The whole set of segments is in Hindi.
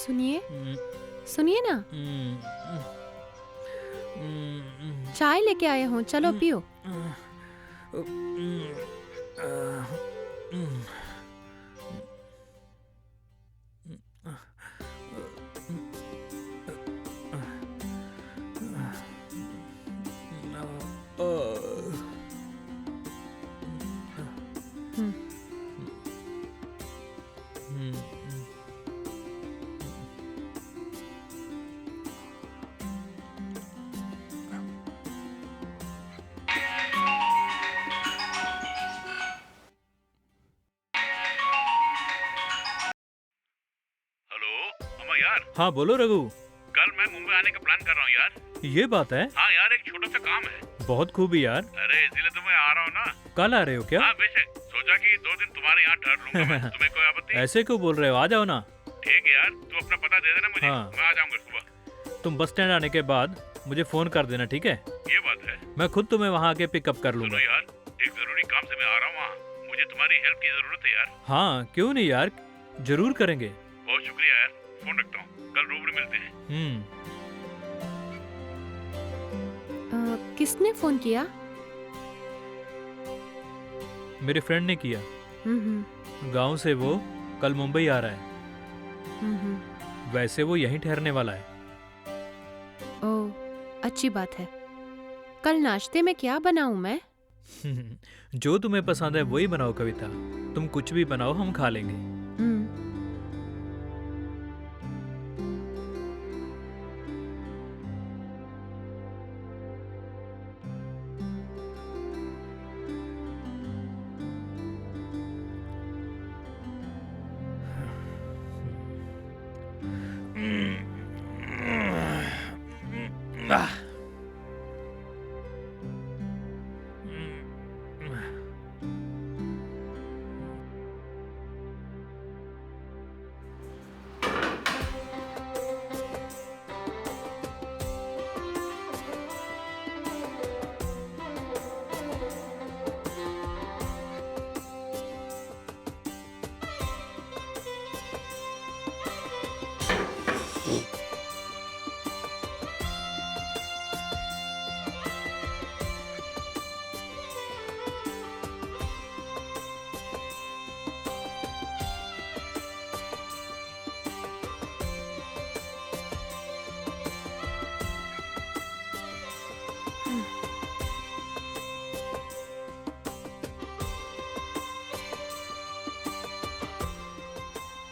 सुनिए, सुनिए ना, चाय लेके आए हूँ, चलो पियो। हम्म, हेलो अम्मा यार, हाँ बोलो रघु। कल मैं मुंबई आने का प्लान कर रहा हूँ यार। ये बात है, हाँ यार, एक छोटा सा काम है। बहुत खूबी यार। अरे इसीलिए तो मैं आ रहा हूँ ना। कल आ रहे हो क्या? हाँ बेशक, सोचा कि 2 दिन तुम्हारे यहाँ ठहर लूंगा मैं। तुम्हें कोई आपत्ति? ऐसे क्यों बोल रहे हो, आ जाओ ना। ठीक है यार, तू अपना पता दे देना मुझे। हाँ। मैं आ जाऊंगा सुबह। तुम बस स्टैंड आने के बाद मुझे फोन कर देना, ठीक है? ये बात है। मैं खुद तुम्हें वहाँ आके पिकअप कर सुनो लूंगा। यार, एक जरूरी काम से मैं आ रहा हूँ वहाँ। मुझे तुम्हारी हेल्प की जरूरत है यार। हाँ क्यों नहीं यार, जरूर करेंगे। बहुत शुक्रिया यार। फोन रखता हूँ, कल रूबरू मिलते हैं। किसने फोन किया? मेरे फ्रेंड ने किया। हम्म, गांव से वो कल मुंबई आ रहा है। हम्म, वैसे वो यहीं ठहरने वाला है। ओह, अच्छी बात है। कल नाश्ते में क्या बनाऊं मैं? जो तुम्हें पसंद है वही बनाओ कविता। तुम कुछ भी बनाओ, हम खा लेंगे। हम्म,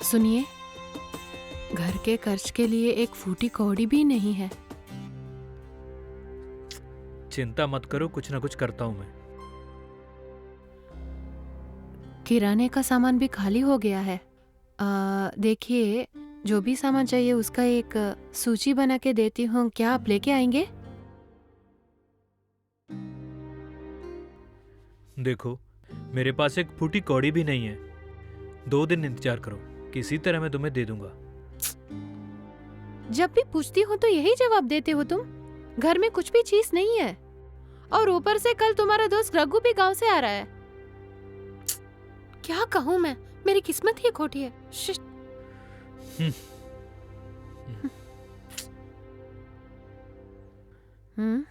सुनिए, घर के खर्च के लिए एक फूटी कौड़ी भी नहीं है। चिंता मत करो, कुछ ना कुछ करता हूँ मैं। किराने का सामान भी खाली हो गया है। देखिए, जो भी सामान चाहिए उसका एक सूची बना के देती हूँ, क्या आप लेके आएंगे? देखो, मेरे पास एक फूटी कौड़ी भी नहीं है। 2 दिन इंतजार करो, किसी तरह मैं तुम्हें दे दूंगा। जब भी पूछती हूँ तो यही जवाब देते हो तुम। घर में कुछ भी चीज नहीं है, और ऊपर से कल तुम्हारा दोस्त रघु भी गांव से आ रहा है। क्या कहूँ मैं, मेरी किस्मत ही खोटी है। शिट।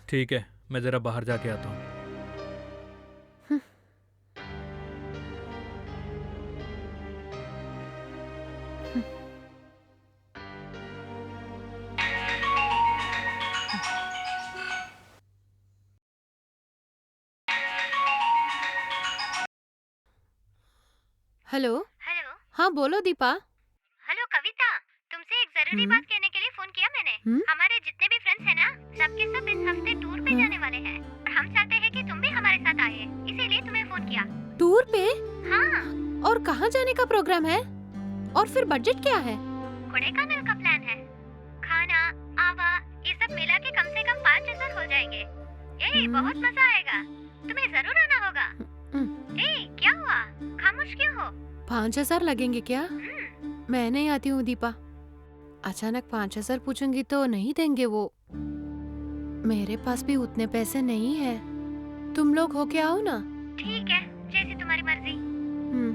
ठीक है, मैं जरा बाहर जाके आता हूँ। हेलो। हेलो। हाँ बोलो दीपा। हेलो कविता, तुमसे एक जरूरी बात कहने के लिए फोन किया मैंने। हमारे जितने भी फ्रेंड्स हैं ना, सबके सब इस हफ्ते टूर पे जाने वाले हैं, और हम चाहते हैं कि तुम भी हमारे साथ आए, इसीलिए तुम्हें फोन किया। टूर पे? हाँ। और कहाँ जाने का प्रोग्राम है? और फिर बजट क्या है? कोडाईकनाल का प्लान है। खाना, आवा, ये सब मिला के कम से कम 5,000 हो जाएंगे। बहुत मजा आएगा, तुम्हें जरूर आना होगा। क्या हुआ, खामोश क्यों हो? 5,000 लगेंगे क्या? मैं नहीं आती हूँ दीपा। अचानक 5,000 पूछूंगी तो नहीं देंगे वो। मेरे पास भी उतने पैसे नहीं है। तुम लोग होके आओ ना। ठीक है, जैसी तुम्हारी मर्जी। हम्म।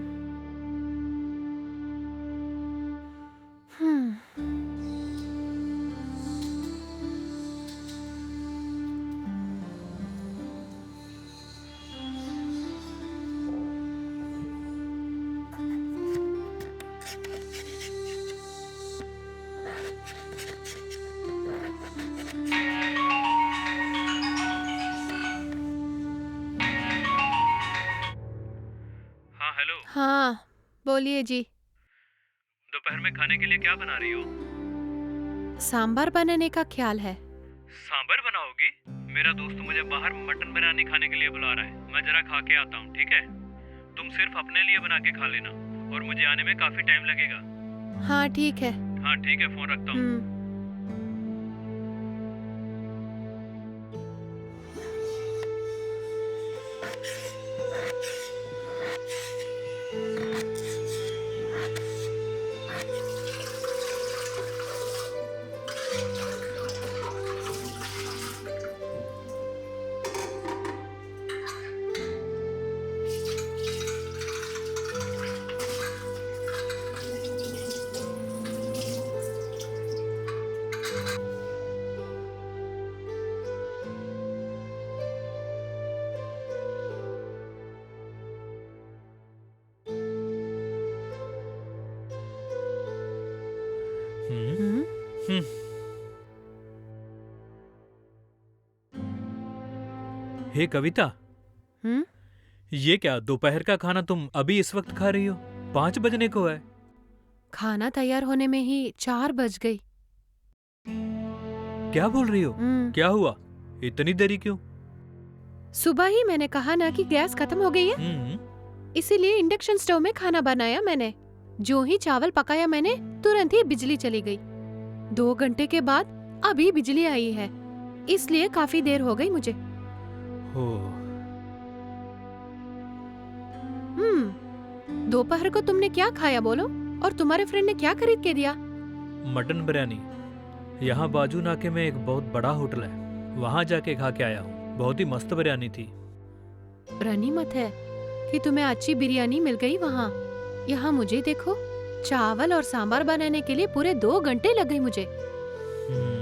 हाँ, बोलिए जी। दोपहर में खाने के लिए क्या बना रही हो? सांभर बनाने का ख्याल है। सांबर बनाओगी? मेरा दोस्त मुझे बाहर मटन बिरयानी खाने के लिए बुला रहा है, मैं जरा खा के आता हूँ, ठीक है? तुम सिर्फ अपने लिए बना के खा लेना, और मुझे आने में काफी टाइम लगेगा। हाँ ठीक है। हाँ ठीक है, फोन रखता हूँ। हम्म, हे कविता, हम्म, ये क्या दोपहर का खाना तुम अभी इस वक्त खा रही हो? 5 बजने को है। खाना तैयार होने में ही 4 बज गई। क्या बोल रही हो? हम्म, क्या हुआ? इतनी देरी क्यों? सुबह ही मैंने कहा ना कि गैस खत्म हो गई है, हम्म, इसीलिए इंडक्शन स्टोव में खाना बनाया मैंने। जो ही चावल पकाया मैंने, तुरंत ही बिजली चली गई। 2 घंटे के बाद अभी बिजली आई है, इसलिए काफी देर हो गई मुझे। हो, दोपहर को तुमने क्या खाया बोलो? और तुम्हारे फ्रेंड ने क्या खरीद के दिया? मटन बिरयानी। यहाँ बाजू नाके में एक बहुत बड़ा होटल है, वहाँ जाके खा के आया हूँ। बहुत ही मस्त बिरयानी थी। गनीमत है कि तुम्हें अच्छी बिरयानी मिल गई वहाँ। यहाँ मुझे देखो, चावल और सांभर बनाने के लिए पूरे 2 घंटे लग गए मुझे। हम्म,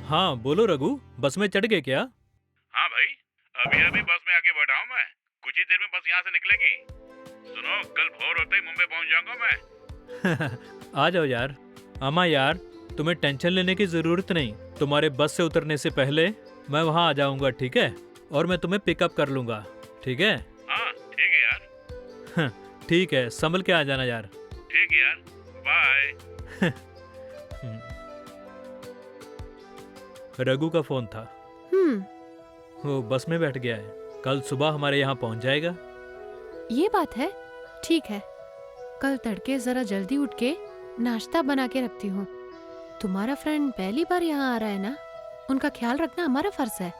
हाँ बोलो रघु, बस में चढ़ गए क्या? हाँ भाई, अभी अभी बस में आके बैठा हूँ मैं। कुछ ही देर में बस यहाँ से निकलेगी। सुनो, कल भोर होते ही मुंबई पहुँच जाऊंगा मैं। आ जाओ यार। अम्मा यार, तुम्हें टेंशन लेने की जरूरत नहीं। तुम्हारे बस से उतरने से पहले मैं वहाँ आ जाऊंगा, ठीक है? और मैं तुम्हें पिकअप कर लूंगा, ठीक है? हाँ ठीक है यार। ठीक है, संभल के आ जाना यार। ठीक है यार, बाय। रघु का फोन था, वो बस में बैठ गया है। कल सुबह हमारे यहाँ पहुँच जाएगा। ये बात है, ठीक है। कल तड़के जरा जल्दी उठ के नाश्ता बना के रखती हूँ। तुम्हारा फ्रेंड पहली बार यहाँ आ रहा है ना, उनका ख्याल रखना हमारा फर्ज है।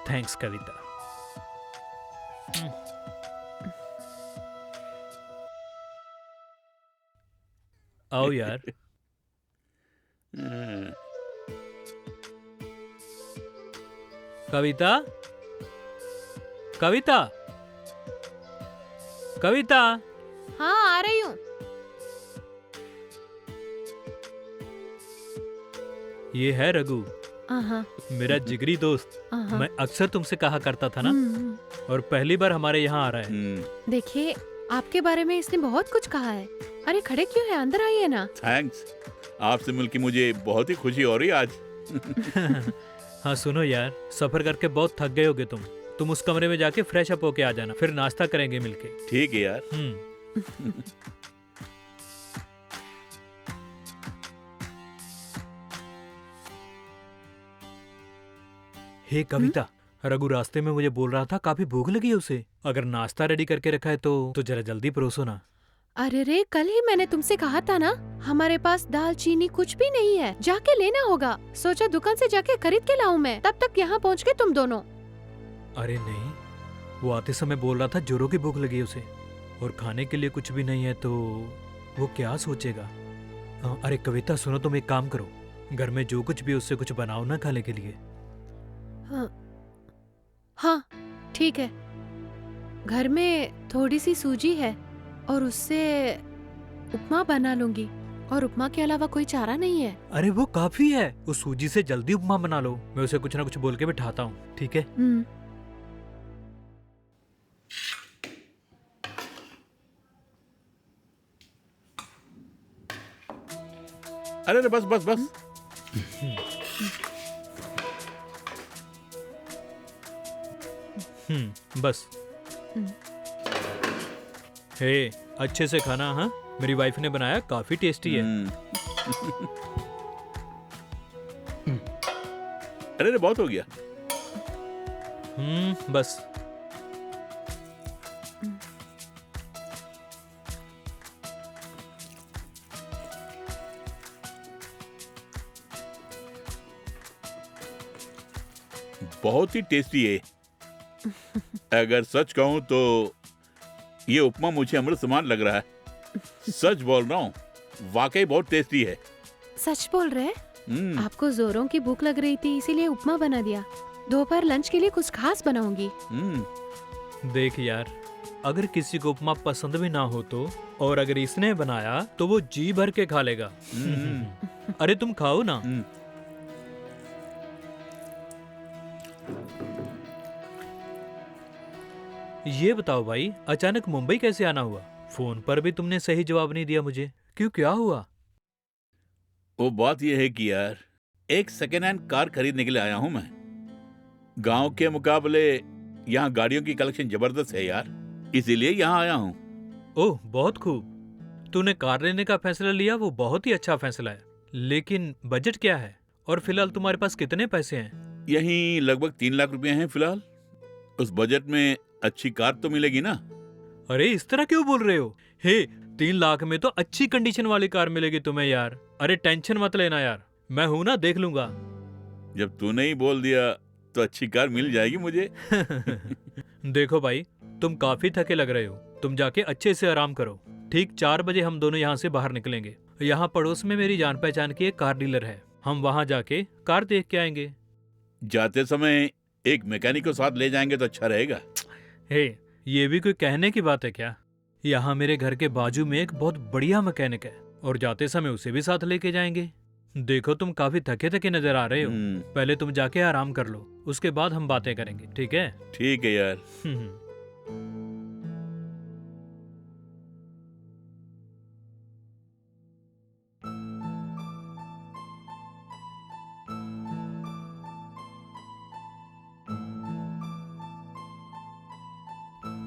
थैंक्स कविता। आओ यार। कविता, कविता, कविता। हाँ आ रही हूँ। ये है रघु, आहा, मेरा जिगरी दोस्त। आहा। मैं अक्सर तुमसे कहा करता था ना, हम्म, और पहली बार हमारे यहाँ आ रहा है। देखिए, आपके बारे में इसने बहुत कुछ कहा है। अरे खड़े क्यों है, अंदर आइए ना। थैंक्स, आपसे मिलके मुझे बहुत ही खुशी हो रही है आज। हाँ सुनो यार, सफर करके बहुत थक गए होगे तुम उस कमरे में जाके फ्रेश अप होके आ जाना, फिर नाश्ता करेंगे मिलके। ठीक है यार। हे कविता, रघु रास्ते में मुझे बोल रहा था काफी भूख लगी है उसे। अगर नाश्ता रेडी करके रखा है तो जरा जल्दी परोसो ना। अरे रे, कल ही मैंने तुमसे कहा था ना, हमारे पास दाल चीनी कुछ भी नहीं है, जाके लेना होगा। सोचा दुकान से जाके खरीद के लाऊं मैं, तब तक यहाँ पहुँच के तुम दोनों। अरे नहीं, वो आते समय बोल रहा था जोरों की भूख लगी है उसे, और खाने के लिए कुछ भी नहीं है तो वो क्या सोचेगा। अरे कविता सुनो, तुम एक काम करो, घर में जो कुछ भी उससे कुछ बनाओ ना खाने के लिए। हाँ ठीक है, घर में थोड़ी सी सूजी है और उससे उपमा बना लूंगी, और उपमा के अलावा कोई चारा नहीं है। अरे वो काफी है, उस सूजी से जल्दी उपमा बना लो। मैं उसे कुछ ना कुछ बोल के बिठाता हूँ, ठीक है? अरे अरे, बस बस बस। बस। हम्म। हे, अच्छे से खाना। हाँ, मेरी वाइफ ने बनाया, काफी टेस्टी है। अरे अरे, बहुत हो गया। बस। बहुत ही टेस्टी है। अगर सच कहूं तो ये उपमा मुझे अमृत समान लग रहा है। सच बोल रहा हूँ, वाकई बहुत टेस्टी है। सच बोल रहे? हम्म, आपको जोरों की भूख लग रही थी इसीलिए उपमा बना दिया। दोपहर लंच के लिए कुछ खास बनाऊंगी। देख यार, अगर किसी को उपमा पसंद भी ना हो तो, और अगर इसने बनाया तो वो जी भर के खा लेगा। अरे तुम खाओ ना। ये बताओ भाई, अचानक मुंबई कैसे आना हुआ? फोन पर भी तुमने सही जवाब नहीं दिया मुझे। क्यों, क्या हुआ? वो बात ये है कि यार, एक सेकेंड हैंड कार खरीदने के लिए आया हूं मैं। गांव के मुकाबले यहाँ गाड़ियों की कलेक्शन जबरदस्त है यार, इसीलिए यहाँ आया हूँ। ओह, बहुत खूब। तूने कार लेने का फैसला लिया, वो बहुत ही अच्छा फैसला है। लेकिन बजट क्या है? और फिलहाल तुम्हारे पास कितने पैसे हैं? यहीं लगभग 3 लाख रुपए हैं फिलहाल। उस बजट में अच्छी कार तो मिलेगी ना? अरे इस तरह क्यों बोल रहे हो? हे, 3 लाख में तो अच्छी कंडीशन वाली कार मिलेगी तुम्हें यार। अरे टेंशन मत लेना यार, मैं हूं ना, देख लूंगा। जब तूने ही बोल दिया तो अच्छी कार मिल जाएगी मुझे। देखो भाई, तुम काफी थके लग रहे हो, तुम जाके अच्छे से आराम करो। ठीक 4 बजे हम दोनों यहाँ से बाहर निकलेंगे। यहाँ पड़ोस में मेरी जान पहचान की एक कार डीलर है, हम वहाँ जाके कार देख के आएंगे। जाते समय एक मैकेनिक को साथ ले जाएंगे तो अच्छा रहेगा। हे, ये भी कोई कहने की बात है क्या? यहाँ मेरे घर के बाजू में एक बहुत बढ़िया मैकेनिक है, और जाते समय उसे भी साथ लेके जाएंगे। देखो तुम काफी थके थके नजर आ रहे हो, पहले तुम जाके आराम कर लो, उसके बाद हम बातें करेंगे, ठीक है? ठीक है यार।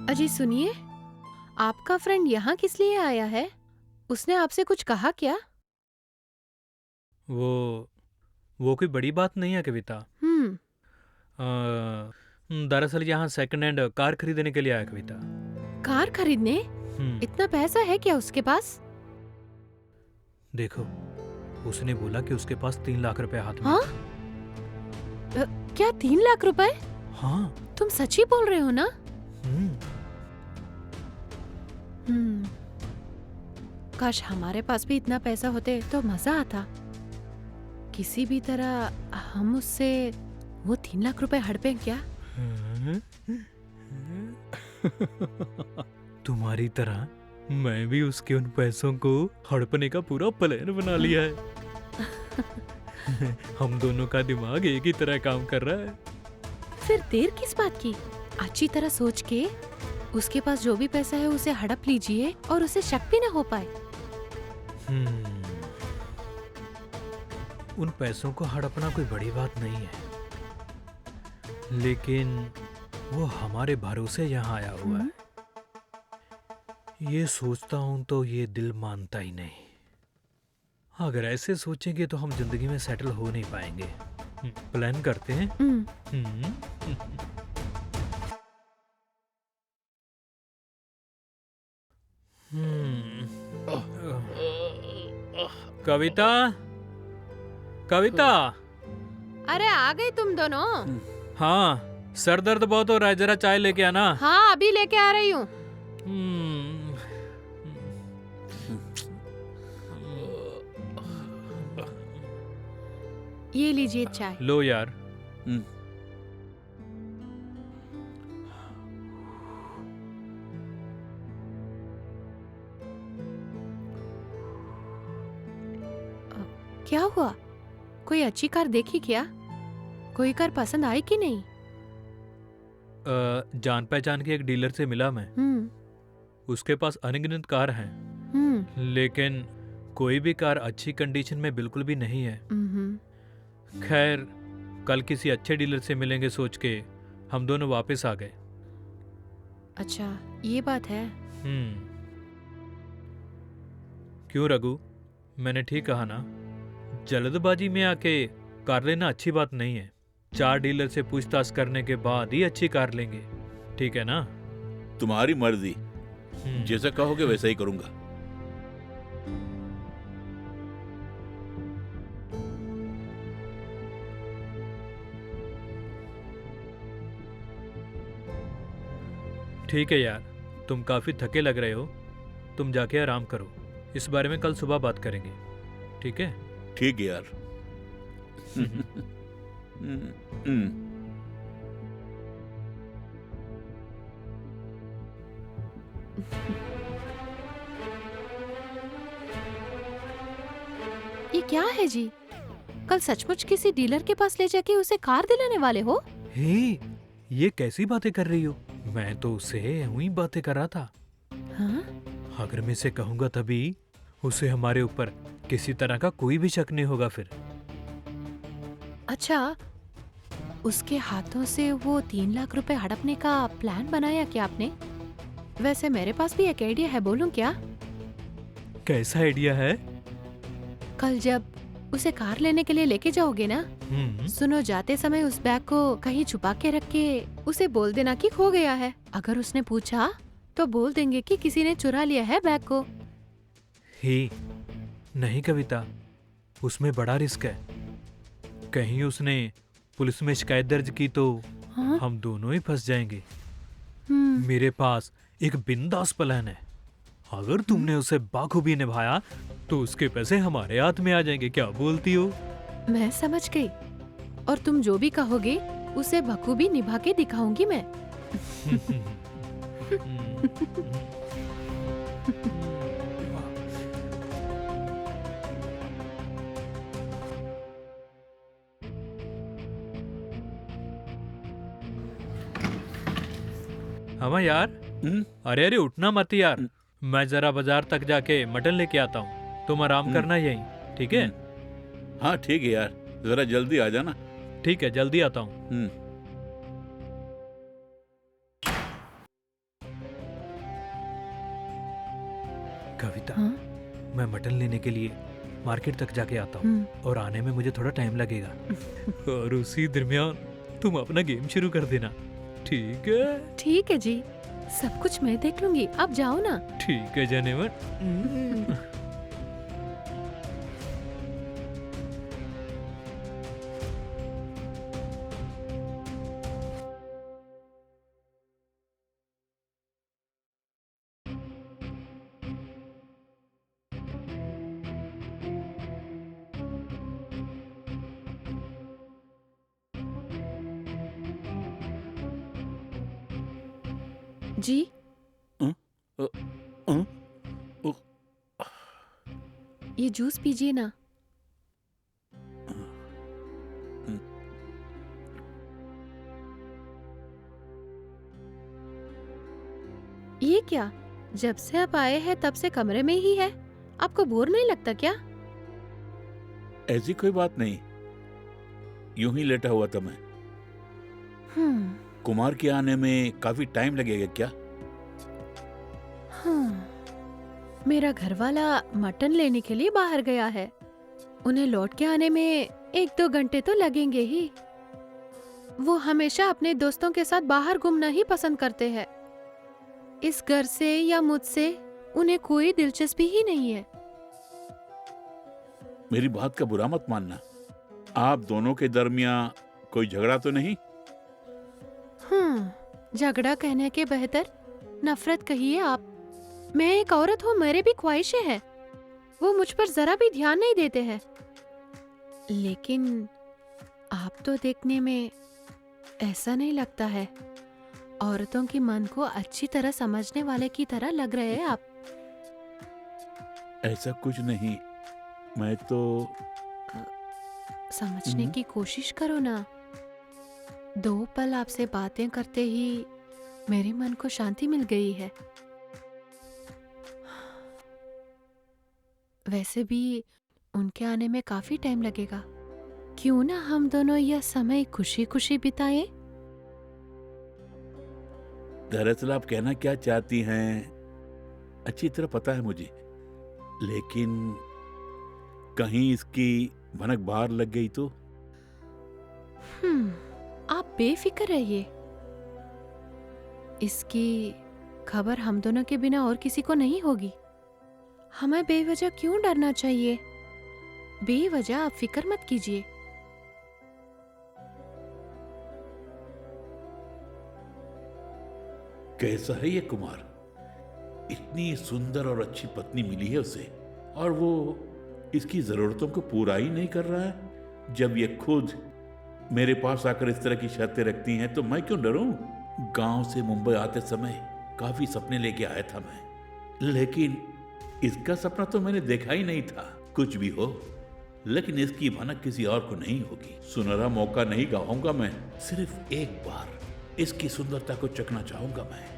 अजी सुनिए, आपका फ्रेंड यहाँ किस लिए आया है? उसने आपसे कुछ कहा क्या? वो कोई बड़ी बात नहीं है कविता। दरअसल यहाँ सेकंड हैंड कार खरीदने के लिए आया कविता। कार खरीदने? इतना पैसा है क्या उसके पास? देखो, उसने बोला कि उसके पास 3 लाख रुपए हाथ में। हाँ? क्या 3 लाख रुपए? हाँ। तुम सच ही बोल रहे हो ना? काश हमारे पास भी इतना पैसा होते तो मजा आता। किसी भी तरह हम उससे वो 3 लाख रुपए हड़पें क्या? तुम्हारी तरह मैं भी उसके उन पैसों को हड़पने का पूरा प्लान बना लिया है। हम दोनों का दिमाग एक ही तरह काम कर रहा है। फिर देर किस बात की? अच्छी तरह सोच के उसके पास जो भी पैसा है उसे हड़प लीजिए और उसे शक भी ना हो पाए। उन पैसों को हड़पना कोई बड़ी बात नहीं है, लेकिन वो हमारे भरोसे यहाँ आया हुआ है। ये सोचता हूं तो ये दिल मानता ही नहीं। अगर ऐसे सोचेंगे तो हम जिंदगी में सेटल हो नहीं पाएंगे। प्लान करते हैं। कविता, कविता। अरे आ गई तुम दोनों? हाँ, सर दर्द बहुत हो रहा है, जरा चाय लेके आना। हाँ, अभी लेके आ रही हूँ। ये लीजिए चाय। लो यार। क्या हुआ? कोई अच्छी कार देखी क्या? कोई कार पसंद आई कि नहीं? जान पहचान के एक डीलर से मिला मैं। उसके पास अनगिनत कार हैं, लेकिन कोई भी कार अच्छी कंडीशन में बिल्कुल भी नहीं है। खैर, कल किसी अच्छे डीलर से मिलेंगे सोच के हम दोनों वापस आ गए। अच्छा, ये बात है। क्यों रघु, मैंने ठीक कहा ना? जल्दबाजी में आके कार लेना अच्छी बात नहीं है। 4 डीलर से पूछताछ करने के बाद ही अच्छी कार लेंगे, ठीक है ना? तुम्हारी मर्जी, जैसा कहोगे वैसा ही करूंगा। ठीक है यार, तुम काफी थके लग रहे हो, तुम जाके आराम करो। इस बारे में कल सुबह बात करेंगे, ठीक है? ठीक है यार। ये क्या है जी? कल सचमुच किसी डीलर के पास ले जाके उसे कार दिलाने वाले हो? हे, ये कैसी बातें कर रही हो? मैं तो उससे यूं ही बातें कर रहा था। हाँ? अगर मैं इसे कहूंगा तभी उसे हमारे ऊपर किसी तरह का कोई भी शक नहीं होगा फिर। अच्छा, उसके हाथों से वो 3 लाख रुपए हड़पने का प्लान बनाया क्या आपने? वैसे मेरे पास भी एक आइडिया है, बोलूं क्या? कैसा आइडिया है? कल जब उसे कार लेने के लिए लेके जाओगे ना, सुनो, जाते समय उस बैग को कहीं छुपा के रख के उसे बोल देना कि खो गया है। अगर उसने पूछा तो बोल देंगे कि किसी ने चुरा लिया है बैग को। ही नहीं कविता, उसमें बड़ा रिस्क है। कहीं उसने पुलिस में शिकायत दर्ज की तो हाँ? हम दोनों ही फंस जाएंगे। हम्म, मेरे पास एक बिंदास प्लान है। अगर तुमने उसे बाखूबी निभाया तो उसके पैसे हमारे हाथ में आ जाएंगे। क्या बोलती हो? मैं समझ गई, और तुम जो भी कहोगे उसे बखूबी निभा के दिखाऊंगी मैं। हाँ यार, अरे अरे उठना मत यार, मैं जरा बाजार तक जाके मटन लेके आता हूँ। तुम आराम करना यहीं, ठीक है? हाँ ठीक है यार, जरा जल्दी आ जाना। ठीक है, जल्दी आता हूँ। कविता, हाँ? मैं मटन लेने के लिए मार्केट तक जाके आता हूँ और आने में मुझे थोड़ा टाइम लगेगा। और उसी दरमियान तुम अपना गेम शुरू कर देना, ठीक है? ठीक है जी, सब कुछ मैं देख लूंगी, आप जाओ ना। ठीक है जानेमन। जी, ये जूस पीजिए ना। ये क्या, जब से आप आए हैं तब से कमरे में ही है, आपको बोर नहीं लगता क्या? ऐसी कोई बात नहीं, यूं ही लेटा हुआ था मैं। कुमार के आने में काफी टाइम लगेगा क्या? मेरा घरवाला मटन लेने के लिए बाहर गया है, उन्हें लौट के आने में 1-2 घंटे तो लगेंगे ही। वो हमेशा अपने दोस्तों के साथ बाहर घूमना ही पसंद करते हैं। इस घर से या मुझसे उन्हें कोई दिलचस्पी ही नहीं है। मेरी बात का बुरा मत मानना, आप दोनों के दरमियान कोई झगड़ा तो नहीं? झगड़ा कहने के बेहतर नफरत कहिए आप। मैं एक औरत हूँ, मेरे भी ख्वाहिशें हैं, वो मुझ पर जरा भी ध्यान नहीं देते हैं। लेकिन आप तो देखने में ऐसा नहीं लगता है, औरतों के मन को अच्छी तरह समझने वाले की तरह लग रहे हैं आप। ऐसा कुछ नहीं, मैं तो समझने की कोशिश करो ना। 2 पल आपसे बातें करते ही मेरे मन को शांति मिल गई है। वैसे भी उनके आने में काफी टाइम लगेगा। क्यों ना हम दोनों यह समय खुशी खुशी बिताएं? दरअसल आप कहना क्या चाहती हैं अच्छी तरह पता है मुझे, लेकिन कहीं इसकी भनक बाहर लग गई तो? आप बेफिक्र रहिए। इसकी खबर हम दोनों के बिना और किसी को नहीं होगी। हमें बेवजह क्यों डरना चाहिए? बेवजह आप फिक्र मत कीजिए। कैसा है ये कुमार? इतनी सुंदर और अच्छी पत्नी मिली है उसे, और वो इसकी जरूरतों को पूरा ही नहीं कर रहा है। जब ये खुद मेरे पास आकर इस तरह की शर्तें रखती हैं तो मैं क्यों डरूं? गांव से मुंबई आते समय काफी सपने लेके आया था मैं, लेकिन इसका सपना तो मैंने देखा ही नहीं था। कुछ भी हो, लेकिन इसकी भनक किसी और को नहीं होगी। सुनहरा मौका नहीं गवाऊंगा मैं। सिर्फ एक बार इसकी सुंदरता को चखना चाहूंगा मैं।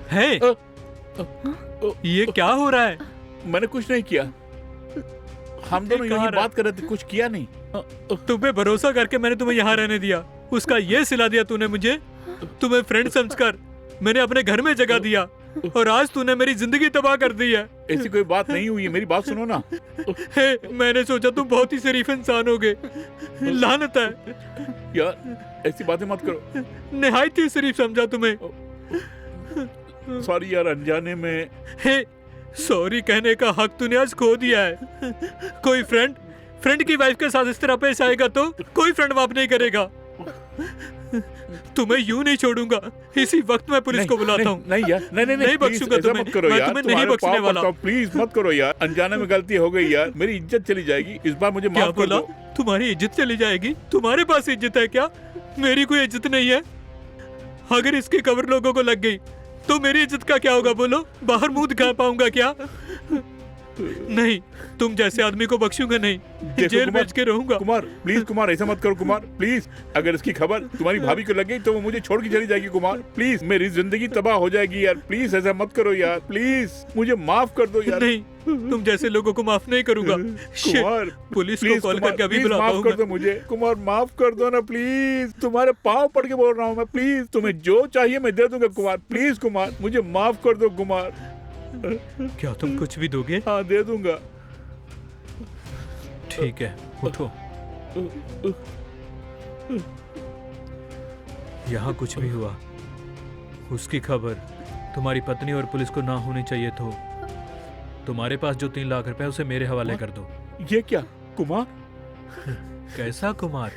है ये क्या हो रहा है? मैंने कुछ नहीं किया। हम दोनों कहाँ यही रहा? बात कर रहे थे, कुछ किया नहीं। तुम्हें भरोसा करके मैंने तुम्हें यहाँ रहने दिया, उसका ये सिला दिया तूने मुझे। तुम्हें फ्रेंड समझकर मैंने अपने घर में जगह दिया, और आज तूने मेरी जिंदगी तबाह कर दी है। ऐसी कोई बात नहीं हुई है, मेरी बात सुनो ना। हे, मैंने सोचा तुम बहुत ही शरीफ इंसान होगे। लानत है, यार ऐसी बातें मत करो। निहायत ही शरीफ समझा तुम्हें। सॉरी यार, अनजाने में। हे, सॉरी कहने का हक तूने आज खो दिया है। कोई फ्रेंड की वाइफ के साथ इस तरह पेश आएगा तो कोई फ्रेंड माफ नहीं करेगा। तुम्हें यूं नहीं छोड़ूंगा। इसी वक्त मैं पुलिस को बुलाता हूँ। नहीं यार, नहीं बख्शूंगा तुम्हें। मत करो मैं यार, तुम्हें नहीं बख्शने वाला। प्लीज मत करो यार, अनजाने में गलती हो गई यार, मेरी इज्जत चली जाएगी। इस बार मुझे क्या माफ कर बोला? दो। तुम्हारी इज्जत चली जाएगी? तुम्हारे पास इज्जत है क्या? मेरी कोई इज्जत नहीं है। अगर इसकी खबर लोगों को लग गई तो मेरी इज्जत का क्या होगा? बोलो, बाहर मुंह दिखा पाऊंगा क्या? नहीं, तुम जैसे आदमी को बख्शूंगा नहीं। जेल भेज के रहूंगा। कुमार प्लीज, कुमार ऐसा मत करो कुमार प्लीज। अगर इसकी खबर तुम्हारी भाभी को लग गई तो वो मुझे छोड़ के चली जाएगी कुमार। प्लीज, मेरी जिंदगी तबाह हो जाएगी यार। प्लीज ऐसा मत करो यार, प्लीज मुझे माफ कर दो यार। नहीं, तुम जैसे लोगों को माफ नहीं करूंगा। Shit, कुमार पुलिस को प्लीज, कॉल कुमार, करके अभी प्लीज बुलाता माफ हूँ कर मैं। दो मुझे। कुमार माफ कर दो ना प्लीज, तुम्हारे पाँव पड़ के बोल रहा हूँ मैं। प्लीज, तुम्हें जो चाहिए मैं दे दूंगा कुमार। प्लीज कुमार, मुझे माफ कर दो कुमार। क्या तुम कुछ भी दोगे? हाँ, दे दूंगा। ठीक है, उठो। यहाँ कुछ भी हुआ, उसकी खबर तुम्हारी पत्नी और पुलिस को ना होनी चाहिए। तो तुम्हारे पास जो 3 लाख रुपए है उसे मेरे हवाले कर दो। ये क्या कुमार? कैसा कुमार?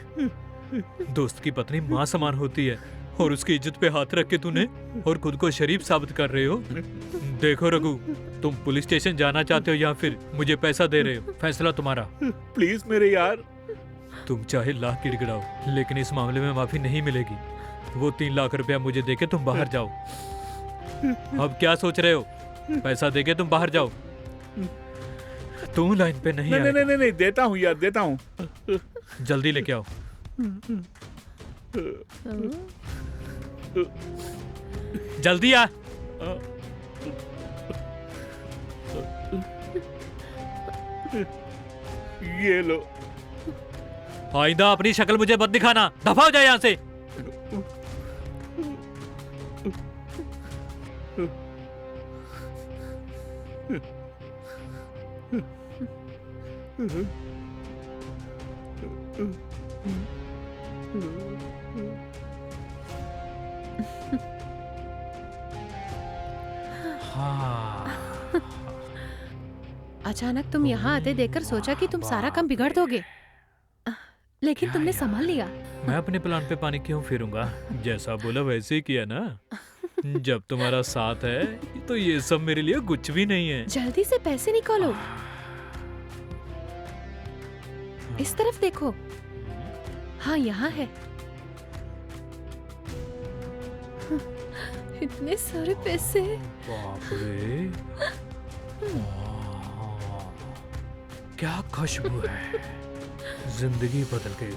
दोस्त की पत्नी माँ समान होती है, और उसकी इज्जत पे हाथ रख के तूने और खुद को शरीफ साबित कर रहे हो। देखो रघु, तुम पुलिस स्टेशन जाना चाहते हो या फिर मुझे पैसा दे रहे हो, फैसला तुम्हारा। प्लीज मेरे यार। तुम चाहे लाख गिड़गिड़ाओ, लेकिन इस मामले में माफी नहीं मिलेगी। वो 3 लाख रुपया मुझे देके तुम बाहर जाओ। अब क्या सोच रहे हो? पैसा देके तुम बाहर जाओ। तुम लाइन पे नहीं नहीं आएगा। नहीं नहीं, देता हूँ यार, देता हूँ। जल्दी लेके आओ। जल्दी आ। ये लो। आइंदा अपनी शक्ल मुझे मत दिखाना। दफा हो जाए यहाँ से। हाँ, अचानक तुम यहाँ आते देखकर सोचा कि तुम सारा काम बिगाड़ दोगे, लेकिन तुमने संभाल लिया। मैं अपने प्लान पे पानी क्यों फेरूंगा? जैसा बोला वैसे ही किया ना। जब तुम्हारा साथ है तो ये सब मेरे लिए कुछ भी नहीं है। जल्दी से पैसे निकालो। इस तरफ देखो। हाँ, यहाँ है। इतने सारे पैसे। बाप रे, क्या खुशबू है, जिंदगी बदल गई।